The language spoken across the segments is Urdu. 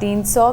300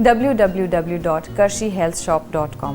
www.karshihealthshop.com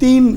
3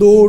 2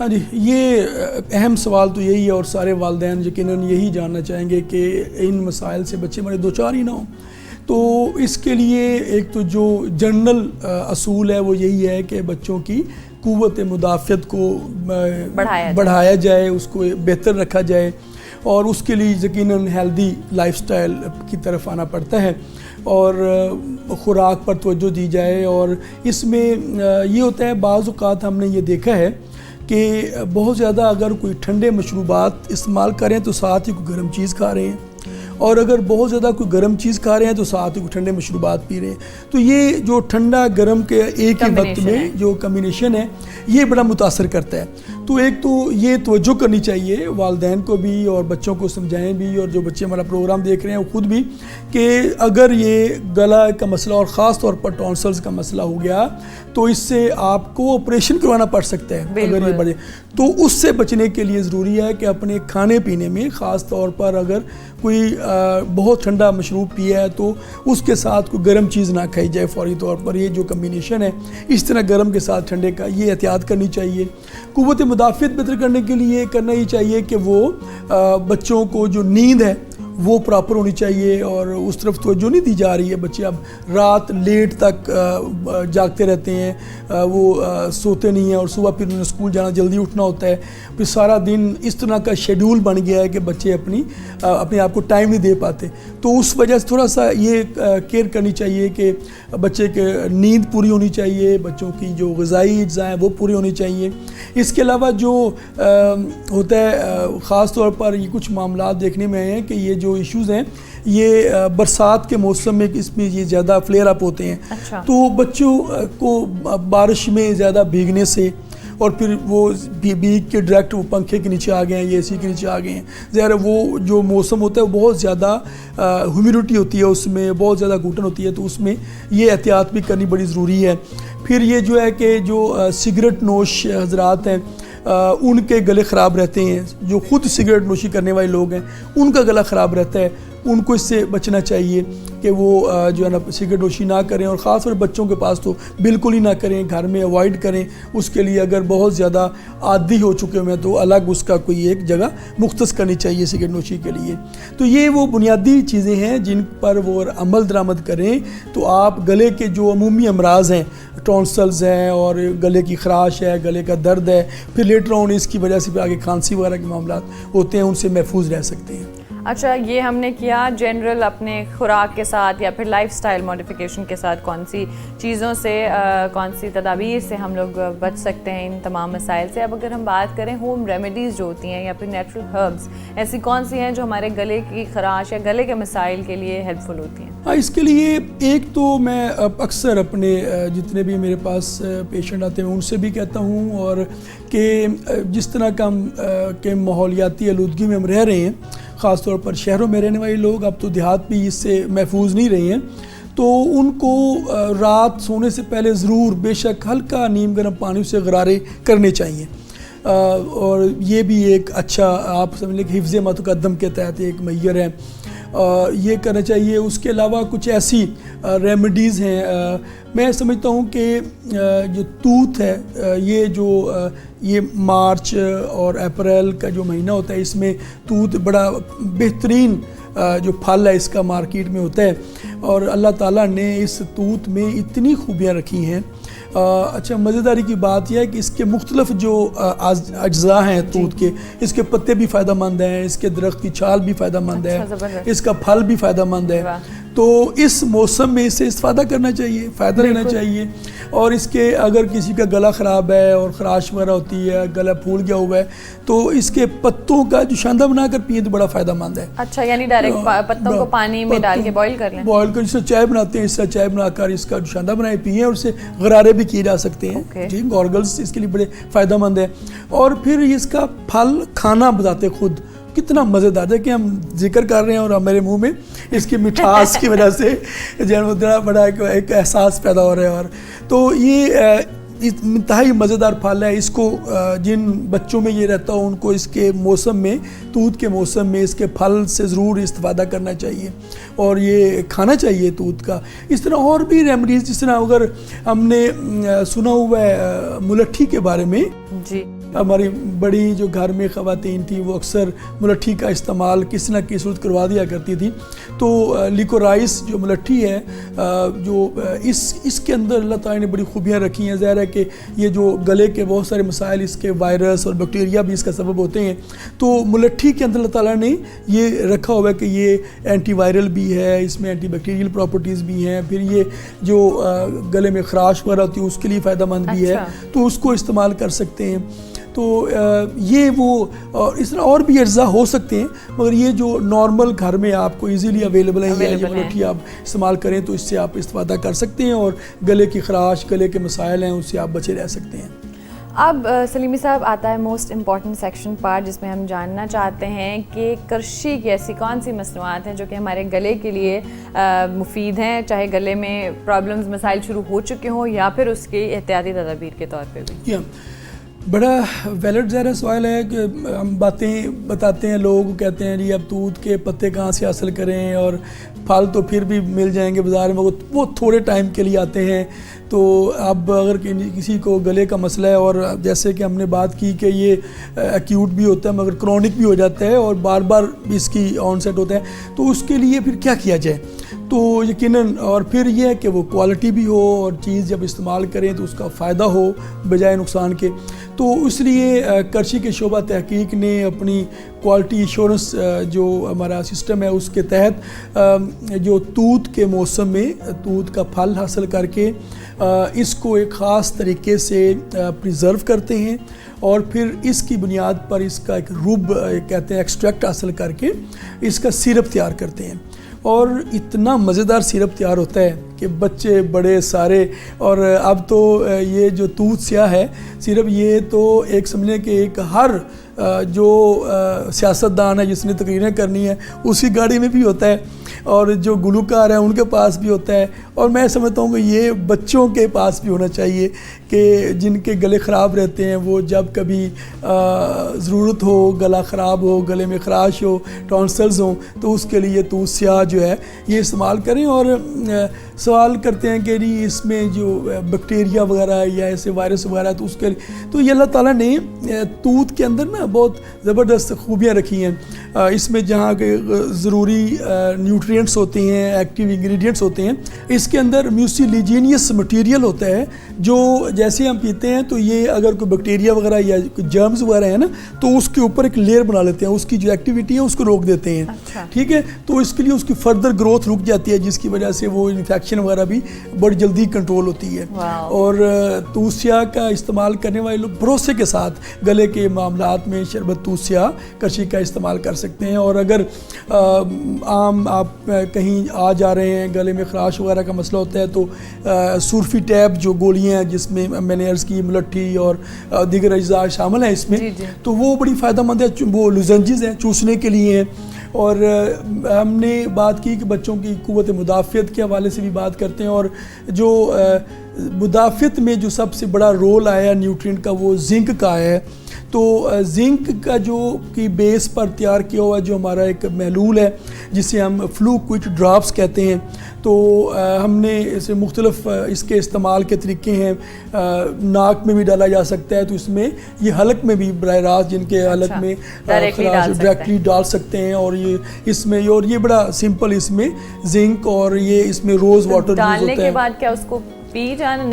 ہاں جی، یہ اہم سوال تو یہی ہے، اور سارے والدین یقیناً یہی جاننا چاہیں گے کہ ان مسائل سے بچے ہمارے دوچار ہی نہ ہوں۔ تو اس کے لیے ایک تو جو جنرل اصول ہے وہ یہی ہے کہ بچوں کی قوت مدافعت کو بڑھایا جائے، اس کو بہتر رکھا جائے، اور اس کے لیے یقیناً ہیلدی لائف سٹائل کی طرف آنا پڑتا ہے، اور خوراک پر توجہ دی جائے۔ اور اس میں یہ ہوتا ہے، بعض اوقات ہم نے یہ دیکھا ہے کہ بہت زیادہ اگر کوئی ٹھنڈے مشروبات استعمال کریں تو ساتھ ہی کوئی گرم چیز کھا رہے ہیں، اور اگر بہت زیادہ کوئی گرم چیز کھا رہے ہیں تو ساتھ ہی کوئی ٹھنڈے مشروبات پی رہے ہیں۔ تو یہ جو ٹھنڈا گرم کے ایک ہی وقت میں جو کمبینیشن ہے یہ بڑا متاثر کرتا ہے۔ تو ایک تو یہ توجہ کرنی چاہیے والدین کو بھی، اور بچوں کو سمجھائیں بھی، اور جو بچے ہمارا پروگرام دیکھ رہے ہیں وہ خود بھی، کہ اگر یہ گلا کا مسئلہ اور خاص طور پر ٹونسلز کا مسئلہ ہو گیا تو اس سے آپ کو آپریشن کروانا پڑ سکتا ہے اگر یہ بڑھے۔ تو اس سے بچنے کے لیے ضروری ہے کہ اپنے کھانے پینے میں خاص طور پر اگر کوئی بہت ٹھنڈا مشروب پیا ہے تو اس کے ساتھ کوئی گرم چیز نہ کھائی جائے فوری طور پر۔ یہ جو کمبینیشن ہے اس طرح گرم کے ساتھ ٹھنڈے کا، یہ احتیاط کرنی چاہیے۔ قوت مدافعت بہتر کرنے کے لیے کرنا ہی چاہیے کہ وہ بچوں کو جو نیند ہے وہ پراپر ہونی چاہیے، اور اس طرف توجہ نہیں دی جا رہی ہے۔ بچے اب رات لیٹ تک جاگتے رہتے ہیں، وہ سوتے نہیں ہیں، اور صبح پھر انہیں اسکول جانا، جلدی اٹھنا ہوتا ہے، پھر سارا دن اس طرح کا شیڈول بن گیا ہے کہ بچے اپنے آپ کو ٹائم نہیں دے پاتے۔ تو اس وجہ سے تھوڑا سا یہ کیئر کرنی چاہیے کہ بچے کے نیند پوری ہونی چاہیے، بچوں کی جو غذائی اجزاء ہیں وہ پوری ہونی چاہیے۔ اس کے علاوہ جو ہوتا ہے خاص طور پر یہ کچھ معاملات دیکھنے میں آئے ہیں کہ یہ جو ایشوز ہیں یہ برسات کے موسم میں اس میں یہ زیادہ فلیئر اپ ہوتے ہیں۔ تو بچوں کو بارش میں زیادہ بھیگنے سے، اور پھر وہ بھیگ کے ڈائریکٹ وہ پنکھے کے نیچے آ گئے ہیں یا اے سی کے نیچے آ گئے ہیں، ظاہر ہے وہ جو موسم ہوتا ہے وہ بہت زیادہ ہیومیڈیٹی ہوتی ہے، اس میں بہت زیادہ گھٹن ہوتی ہے، تو اس میں یہ احتیاط بھی کرنی بڑی ضروری ہے۔ پھر یہ جو ہے کہ جو سگریٹ نوش حضرات ہیں ان کے گلے خراب رہتے ہیں، جو خود سگریٹ نوشی کرنے والے لوگ ہیں ان کا گلا خراب رہتا ہے، ان کو اس سے بچنا چاہیے کہ وہ جو ہے نا سگریٹ نوشی نہ کریں، اور خاص طور بچوں کے پاس تو بالکل ہی نہ کریں، گھر میں اوائڈ کریں۔ اس کے لیے اگر بہت زیادہ عادی ہو چکے ہوئے ہیں تو الگ اس کا کوئی ایک جگہ مختص کرنی چاہیے سگریٹ نوشی کے لیے۔ تو یہ وہ بنیادی چیزیں ہیں جن پر وہ عمل درآمد کریں تو آپ گلے کے جو عمومی امراض ہیں، ٹونسلز ہیں اور گلے کی خراش ہے، گلے کا درد ہے، پھر لیٹر آن اس کی وجہ سے پھر آگے کھانسی وغیرہ کے معاملات ہوتے ہیں، ان سے محفوظ رہ سکتے ہیں۔ اچھا، یہ ہم نے کیا جنرل اپنے خوراک کے ساتھ یا پھر لائف سٹائل موڈیفیکیشن کے ساتھ کون سی چیزوں سے، کون سی تدابیر سے ہم لوگ بچ سکتے ہیں ان تمام مسائل سے۔ اب اگر ہم بات کریں ہوم ریمیڈیز جو ہوتی ہیں یا پھر نیچرل ہربس، ایسی کون سی ہیں جو ہمارے گلے کی خراش یا گلے کے مسائل کے لیے ہیلپ فل ہوتی ہیں؟ اس کے لیے ایک تو میں اکثر اپنے جتنے بھی میرے پاس پیشنٹ آتے ہیں ان سے بھی کہتا ہوں، اور کہ جس طرح کا کہ ماحولیاتی آلودگی میں ہم رہ رہے ہیں، خاص طور پر شہروں میں رہنے والے لوگ، اب تو دیہات بھی اس سے محفوظ نہیں رہے ہیں، تو ان کو رات سونے سے پہلے ضرور بے شک ہلکا نیم گرم پانی سے غرارے کرنے چاہیے، اور یہ بھی ایک اچھا آپ سمجھ لیں کہ حفظ متقدم کے تحت ایک معیار ہے، یہ کرنا چاہیے۔ اس کے علاوہ کچھ ایسی ریمیڈیز ہیں، میں سمجھتا ہوں کہ جو توت ہے، یہ مارچ اور اپریل کا جو مہینہ ہوتا ہے اس میں توت بڑا بہترین جو پھل ہے اس کا مارکیٹ میں ہوتا ہے، اور اللہ تعالیٰ نے اس توت میں اتنی خوبیاں رکھی ہیں۔ اچھا، مزیداری کی بات یہ ہے کہ اس کے مختلف جو اجزاء ہیں توت کے، اس کے پتے بھی فائدہ مند ہیں، اس کے درخت کی چھال بھی فائدہ مند ہے، اس کا پھل بھی فائدہ مند ہے، تو اس موسم میں اسے استفادہ کرنا چاہیے، فائدہ لینا چاہیے۔ اور اس کے اگر کسی کا گلا خراب ہے اور خراش وغیرہ ہوتی ہے، گلا پھول گیا ہوا ہے، تو اس کے پتوں کا جوشاندہ بنا کر پئیں تو بڑا فائدہ مند ہے۔ اچھا، یعنی ڈائریکٹ پتوں کو پانی میں ڈال کے بوائل کر لیں؟ بوائل کر، جس سے چائے بناتے ہیں اس سے چائے بنا کر اس کا جوشاندہ بنائے پئیں، اور اس سے غرارے بھی کیے جا سکتے ہیں، جی گارگلز اس کے لیے بڑے فائدہ مند ہے۔ اور پھر اس کا پھل کھانا بذات خود کتنا مزیدار ہے کہ ہم ذکر کر رہے ہیں اور ہمارے منہ میں اس کی مٹھاس کی وجہ سے بڑا ایک احساس پیدا ہو رہا ہے۔ اور تو یہ انتہائی مزیدار پھل ہے، اس کو جن بچوں میں یہ رہتا ہو ان کو اس کے موسم میں، توت کے موسم میں اس کے پھل سے ضرور استفادہ کرنا چاہیے اور یہ کھانا چاہیے توت کا۔ اس طرح اور بھی ریمیڈیز، جس طرح اگر ہم نے سنا ہوا ہے ملٹھی کے بارے میں، جی ہماری بڑی جو گھر میں خواتین تھیں وہ اکثر ملٹھی کا استعمال کسی نہ کسی صورت کروا دیا کرتی تھی. تو لیکورائس جو ملٹھی ہے جو اس کے اندر اللہ تعالیٰ نے بڑی خوبیاں رکھی ہیں. ظاہر ہے کہ یہ جو گلے کے بہت سارے مسائل اس کے وائرس اور بیکٹیریا بھی اس کا سبب ہوتے ہیں. تو ملٹھی کے اندر اللہ تعالیٰ نے یہ رکھا ہوا ہے کہ یہ اینٹی وائرل بھی ہے, اس میں اینٹی بیکٹیریل پراپرٹیز بھی ہیں, پھر یہ جو گلے میں خراش وغیرہ ہوتی ہے اس کے لیے فائدہ مند بھی ہے, تو اس کو استعمال کر سکتے ہیں. تو یہ وہ اس طرح اور بھی اجزاء ہو سکتے ہیں, مگر یہ جو نارمل گھر میں آپ کو ایزیلی اویلیبل ہیں یہ ملٹھی آپ استعمال کریں تو اس سے آپ استفادہ کر سکتے ہیں اور گلے کی خراش, گلے کے مسائل ہیں اس سے آپ بچے رہ سکتے ہیں. اب سلیمی صاحب آتا ہے موسٹ امپورٹنٹ سیکشن پارٹ, جس میں ہم جاننا چاہتے ہیں کہ کرشی کی ایسی کون سی مصنوعات ہیں جو کہ ہمارے گلے کے لیے مفید ہیں, چاہے گلے میں پرابلمز مسائل شروع ہو چکے ہوں یا پھر اس کی احتیاطی تدابیر کے طور پہ بھی. بڑا ویلڈ ظاہر سوال ہے کہ ہم باتیں بتاتے ہیں, لوگ کہتے ہیں جی اب دودھ کے پتے کہاں سے حاصل کریں, اور پھل تو پھر بھی مل جائیں گے بازار میں, وہ تھوڑے ٹائم کے لیے آتے ہیں. تو اب اگر کسی کو گلے کا مسئلہ ہے, اور جیسے کہ ہم نے بات کی کہ یہ ایکیوٹ بھی ہوتا ہے مگر کرونک بھی ہو جاتا ہے اور بار بار اس کی آن سیٹ ہوتا ہے, تو اس کے لیے پھر کیا کیا جائے؟ تو یقیناً اور پھر یہ ہے کہ وہ کوالٹی بھی ہو اور چیز جب استعمال کریں تو اس کا فائدہ ہو بجائے نقصان کے. تو اس لیے کرشی کے شعبہ تحقیق نے اپنی کوالٹی ایشورنس جو ہمارا سسٹم ہے اس کے تحت جو توت کے موسم میں توت کا پھل حاصل کر کے اس کو ایک خاص طریقے سے پریزرو کرتے ہیں, اور پھر اس کی بنیاد پر اس کا ایک روب کہتے ہیں ایکسٹریکٹ حاصل کر کے اس کا سیرپ تیار کرتے ہیں. اور اتنا مزیدار سیرپ تیار ہوتا ہے کہ بچے بڑے سارے, اور اب تو یہ جو توت سیاہ ہے سیرپ یہ تو ایک سمجھیں کہ ایک ہر جو سیاستدان ہے جس نے تقریریں کرنی ہے اسی گاڑی میں بھی ہوتا ہے, اور جو گلوکار ہیں ان کے پاس بھی ہوتا ہے, اور میں سمجھتا ہوں کہ یہ بچوں کے پاس بھی ہونا چاہیے کہ جن کے گلے خراب رہتے ہیں وہ جب کبھی ضرورت ہو, گلا خراب ہو, گلے میں خراش ہو, ٹونسلز ہوں, تو اس کے لیے توت سیاہ جو ہے یہ استعمال کریں. اور سوال کرتے ہیں کہ جی اس میں جو بیکٹیریا وغیرہ یا ایسے وائرس وغیرہ تو اس کے تو یہ اللہ تعالیٰ نے توت کے اندر نا بہت زبردست خوبیاں رکھی ہیں. اس میں جہاں کے ضروری نیوٹرینٹس ہوتے ہیں, ایکٹیو انگریڈینٹس ہوتے ہیں, اس کے اندر میوسیلیجینیس مٹیریل ہوتا ہے جو جیسے ہم پیتے ہیں تو یہ اگر کوئی بیکٹیریا وغیرہ یا جرمز وغیرہ ہیں نا تو اس کے اوپر ایک لیئر بنا لیتے ہیں, اس کی جو ایکٹیویٹی ہے اس کو روک دیتے ہیں. ٹھیک ہے, تو اس کے لیے اس کی فردر گروتھ رک جاتی ہے جس کی وجہ سے وہ انفیکشن وغیرہ بھی بڑی جلدی کنٹرول ہوتی ہے. اور توت سیاہ کا استعمال کرنے والے لوگ بھروسے کے ساتھ گلے کے معاملات میں شربت توت سیاہ کرشی کا استعمال کر سکتے ہیں. اور اگر عام آپ کہیں آ جا رہے ہیں, گلے میں خراش وغیرہ کا مسئلہ ہوتا ہے تو سورفی ٹیب جو گولیاں ہیں جس میں میں نے عرض کی ملٹھی اور دیگر اجزاء شامل ہیں اس میں, تو وہ بڑی فائدہ مند ہے. وہ لوزنجز ہیں چوسنے کے لیے ہیں. اور ہم نے بات کی کہ بچوں کی قوت مدافعت کے حوالے سے بھی بات کرتے ہیں, اور جو مدافعت میں جو سب سے بڑا رول آیا نیوٹرینٹ کا وہ زنک کا ہے. تو زنک کا جو کی بیس پر تیار کیا ہوا جو ہمارا ایک محلول ہے جسے ہم فلو کوئٹ ڈراپس کہتے ہیں, تو ہم نے اسے مختلف اس کے استعمال کے طریقے ہیں. ناک میں بھی ڈالا جا سکتا ہے, تو اس میں یہ حلق میں بھی براہ راست جن کے حلق میں ڈائریکٹلی ڈال سکتے ہیں. اور یہ اس میں اور یہ بڑا سمپل اس میں زنک اور یہ اس میں روز واٹر ڈالنے کے بعد کیا اس کو پی جائیں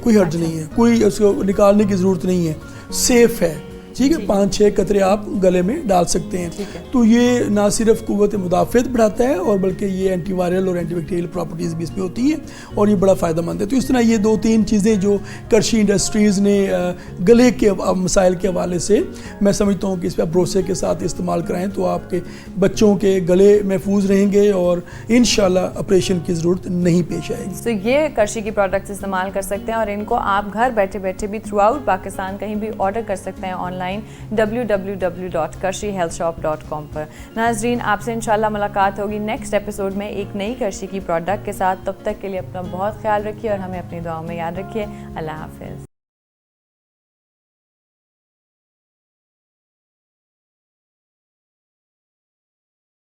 کوئی حرج نہیں ہے, کوئی اس کو نکالنے کی ضرورت نہیں ہے, سیف ہے. ٹھیک ہے, 5-6 قطرے آپ گلے میں ڈال سکتے ہیں. تو یہ نہ صرف قوت مدافعت بڑھاتا ہے اور بلکہ یہ اینٹی وائرل اور اینٹی بیکٹیریل پراپرٹیز بھی اس میں ہوتی ہیں اور یہ بڑا فائدہ مند ہے. تو اس طرح یہ 2-3 چیزیں جو کرشی انڈسٹریز نے گلے کے مسائل کے حوالے سے میں سمجھتا ہوں کہ اس پہ آپ بھروسے کے ساتھ استعمال کرائیں تو آپ کے بچوں کے گلے محفوظ رہیں گے اور انشاءاللہ آپریشن کی ضرورت نہیں پیش آئے گی. تو یہ کرشی کی پروڈکٹس استعمال کر سکتے ہیں اور ان کو آپ گھر بیٹھے بیٹھے بھی تھرو آؤٹ پاکستان کہیں بھی آرڈر کر سکتے ہیں آن لائن www.karshihealthshop.com پر. ناظرین, آپ سے انشاءاللہ ملاقات ہوگی نیکسٹ ایپیسوڈ میں ایک نئی کرشی کی پروڈکٹ کے ساتھ. تب تک کے لیے اپنا بہت خیال رکھیے اور ہمیں اپنی دعاؤں میں یاد رکھیے. اللہ حافظ.